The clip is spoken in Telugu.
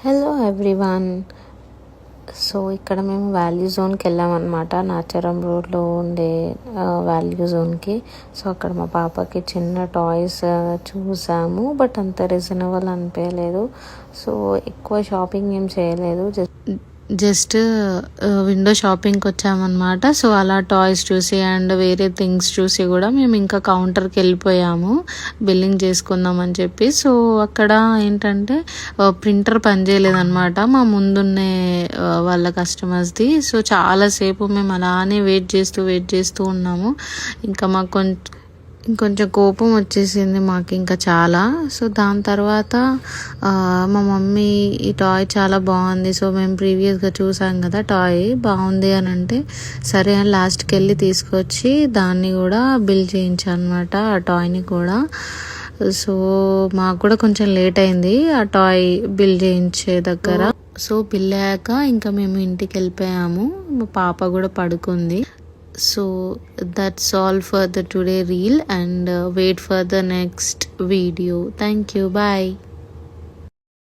Hello everyone. సో ఇక్కడ మేము వాల్యూ జోన్కి వెళ్ళామన్నమాట, నాచారం రోడ్లో ఉండే వాల్యూ జోన్కి. సో అక్కడ మా పాపకి చిన్న టాయ్స్ చూసాము, బట్ అంత రీజనబుల్ అనిపించలేదు. సో ఎక్కువ షాపింగ్ ఏం చేయలేదు, జస్ట్ విండో షాపింగ్కి వచ్చామన్నమాట. సో అలా టాయ్స్ చూసి అండ్ వేరే థింగ్స్ చూసి కూడా మేము ఇంకా కౌంటర్కి వెళ్ళిపోయాము బిల్లింగ్ చేసుకుందామని చెప్పి. సో అక్కడ ఏంటంటే ప్రింటర్ పనిచేయలేదన్నమాట మా ముందున్నే వాళ్ళ కస్టమర్స్ది. సో చాలాసేపు మేము అలానే వెయిట్ చేస్తూ ఉన్నాము. ఇంకా మాకు ఇంకొంచెం కోపం వచ్చేసింది మాకు ఇంకా చాలా. సో దాని తర్వాత మా మమ్మీ ఈ టాయ్ చాలా బాగుంది, సో మేము ప్రీవియస్గా చూసాం కదా టాయ్ బాగుంది అని అంటే సరే అని లాస్ట్కి వెళ్ళి తీసుకొచ్చి దాన్ని కూడా బిల్ చేయించాను అనమాట, ఆ టాయ్ని కూడా. సో మాకు కూడా కొంచెం లేట్ అయింది ఆ టాయ్ బిల్ చేయించే దగ్గర. సో బిల్ అయ్యాక ఇంకా మేము ఇంటికి వెళ్ళిపోయాము, మా పాప కూడా పడుకుంది. So that's all for the today reel, and wait for the next video. Thank you. Bye.